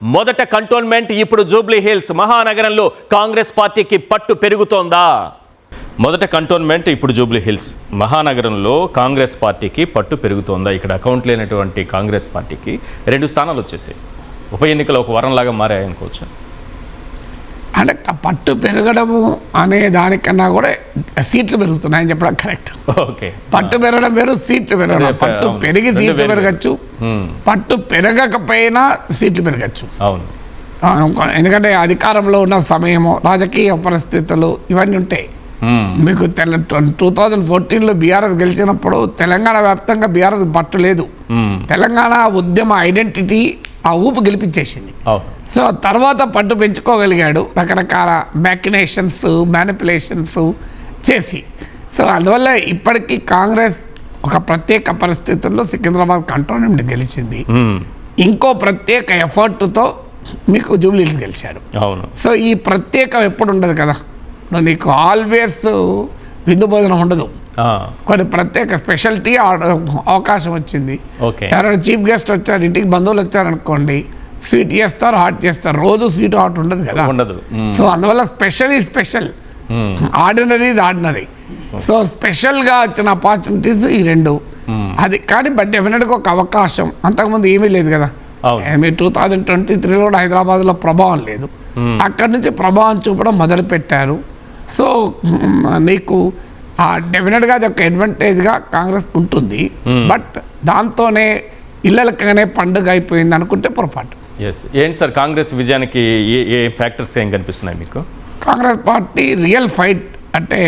మొదట కంటోన్మెంట్ ఇప్పుడు Jubilee hills మహానగరంలో కాంగ్రెస్ పార్టీకి పట్టు పెరుగుతోందా? మొదట కంటోన్మెంట్ ఇప్పుడు జూబ్లీ హిల్స్ మహానగరంలో కాంగ్రెస్ పార్టీకి పట్టు పెరుగుతోందా? ఇక్కడ అకౌంట్ లేనటువంటి కాంగ్రెస్ పార్టీకి 2 స్థానాలు వచ్చేసాయి. ఉప ఎన్నికలు ఒక వరంలాగా మారాయనుకోవచ్చు. అంటే పట్టు పెరగడము అనే దానికన్నా కూడా సీట్లు పెరుగుతున్నాయని చెప్పడం కరెక్ట్. ఓకే, పట్టు పెరగడం వేరు, సీట్లు పెరగడం. పట్టు పెరిగి సీట్లు పెరగచ్చు, పట్టు పెరగకపోయినా సీట్లు పెరగచ్చు. అవును, ఎందుకంటే అధికారంలో ఉన్న సమయము, రాజకీయ పరిస్థితులు ఇవన్నీ ఉంటాయి. మీకు 2014లో బీఆర్ఎస్ గెలిచినప్పుడు తెలంగాణ వ్యాప్తంగా బీఆర్ఎస్ పట్టు లేదు. తెలంగాణ ఉద్యమ ఐడెంటిటీ ఆ ఊపు గెలిపించేసింది. సో తర్వాత పట్టు పెంచుకోగలిగాడు రకరకాల మ్యాకినేషన్స్, మ్యానిపులేషన్స్ చేసి. సో అందువల్ల ఇప్పటికీ కాంగ్రెస్ ఒక ప్రత్యేక పరిస్థితుల్లో సికింద్రాబాద్ కంటోన్మెంట్ గెలిచింది. ఇంకో ప్రత్యేక ఎఫర్ట్తో మీకు జూబ్లీ హిల్స్ గెలిచారు. అవును. సో ఈ ప్రత్యేకం ఎప్పుడు ఉండదు కదా, నీకు ఆల్వేస్ విందు భోజనం ఉండదు. కొన్ని ప్రత్యేక స్పెషాలిటీ అవకాశం వచ్చింది. ఎవరైనా చీఫ్ గెస్ట్ వచ్చారు, ఇంటికి బంధువులు వచ్చారనుకోండి, స్వీట్ చేస్తారు, హాట్ చేస్తారు. రోజు స్వీట్ హాట్ ఉండదు కదా, ఉండదు. సో అందువల్ల స్పెషల్ ఈజ్ స్పెషల్, ఆర్డినరీ ఇది ఆర్డినరీ. సో స్పెషల్గా వచ్చిన ఆపర్చునిటీస్ ఈ 2. అది కానీ బట్ డెఫినెట్గా ఒక అవకాశం. అంతకుముందు ఏమీ లేదు కదా. మీరు 2023లో కూడా హైదరాబాద్లో ప్రభావం లేదు. అక్కడి నుంచి ప్రభావం చూపడం మొదలుపెట్టారు. సో నీకు డెఫినెట్గా అది ఒక అడ్వాంటేజ్గా కాంగ్రెస్ ఉంటుంది. బట్ దాంతోనే ఇళ్ళకనే పండుగ అయిపోయింది అనుకుంటే పొరపాటు. ఏంటి సార్ కాంగ్రెస్ విజయానికి ఏ ఫ్యాక్టర్స్ ఏం కనిపిస్తున్నాయి మీకు? కాంగ్రెస్ పార్టీ రియల్ ఫైట్ అంటే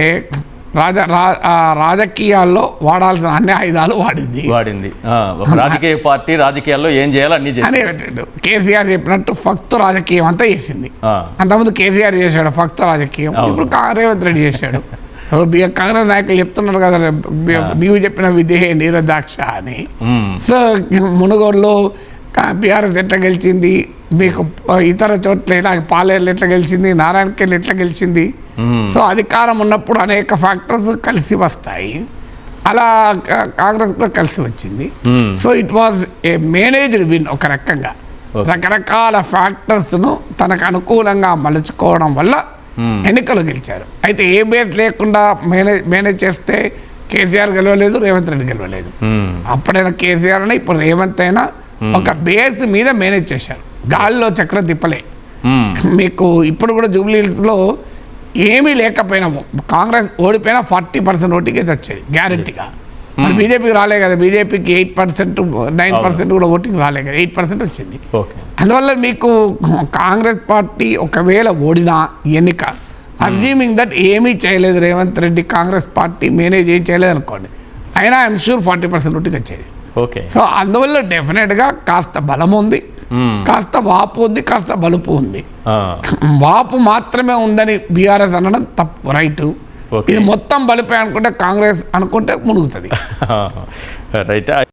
రాజకీయాల్లో వాడాల్సిన అన్ని ఆయుధాలు వాడింది. రాజకీయ పార్టీ రాజకీయాల్లో ఏం చేయాలో అన్ని చేసింది. కేసీఆర్ చెప్పినట్టు ఫక్తు రాజకీయం అంతా చేసింది. అంతకుముందు కేసీఆర్ చేశాడు ఫక్తు రాజకీయం, ఇప్పుడు రేవంత్ రెడ్డి చేశాడు. కాంగ్రెస్ నాయకులు చెప్తున్నారు కదా, నీవు చెప్పిన విధే నీరదాక్ష అని. సో మునుగోడులో బీఆర్ఎస్ ఎట్లా గెలిచింది, మీకు ఇతర చోట్ల ఇలా పాలేరులు ఎట్లా గెలిచింది, నారాయణఖేడ్ ఎట్లా గెలిచింది. సో అధికారం ఉన్నప్పుడు అనేక ఫ్యాక్టర్స్ కలిసి వస్తాయి. అలా కాంగ్రెస్ కూడా కలిసి వచ్చింది. So it was a managed win. ఒక రకంగా రకరకాల ఫ్యాక్టర్స్ను తనకు అనుకూలంగా మలుచుకోవడం వల్ల ఎన్నికలు గెలిచారు. అయితే ఏ బేస్ లేకుండా మేనేజ్ చేస్తే కేసీఆర్ గెలవలేదు, రేవంత్ రెడ్డి గెలవలేదు. అప్పుడైనా కేసీఆర్ అయినా ఇప్పుడు రేవంత్ అయినా ఒక బేస్ మీద మేనేజ్ చేశారు. గాల్లో చక్రం తిప్పలే. మీకు ఇప్పుడు కూడా జూబ్లీ హిల్స్లో ఏమీ లేకపోయినా కాంగ్రెస్ ఓడిపోయినా 40% ఓటింగ్ అయితే వచ్చేది గ్యారంటీగా. మరి బీజేపీకి రాలే కదా, బీజేపీకి 8%, 9% కూడా ఓటింగ్ రాలే కదా, 8% వచ్చింది. అందువల్ల మీకు కాంగ్రెస్ పార్టీ ఒకవేళ ఓడినా ఎన్నిక, అజ్యూమింగ్ దట్ ఏమీ చేయలేదు రేవంత్ రెడ్డి, కాంగ్రెస్ పార్టీ మేనేజ్ ఏం చేయలేదు అనుకోండి, అయినా ఐఎమ్ షూర్ 40% ఓటింగ్ వచ్చేది. సో అందువల్ల డెఫినెట్గా కాస్త బలం ఉంది, కాస్త వాపు ఉంది, కాస్త బలుపు ఉంది. వాపు మాత్రమే ఉందని బీఆర్ఎస్ అనడం తప్పు, రైట్. ఇది మొత్తం బలిపే అనుకుంటే కాంగ్రెస్ అనుకుంటే మునుగుతుంది. రైట్.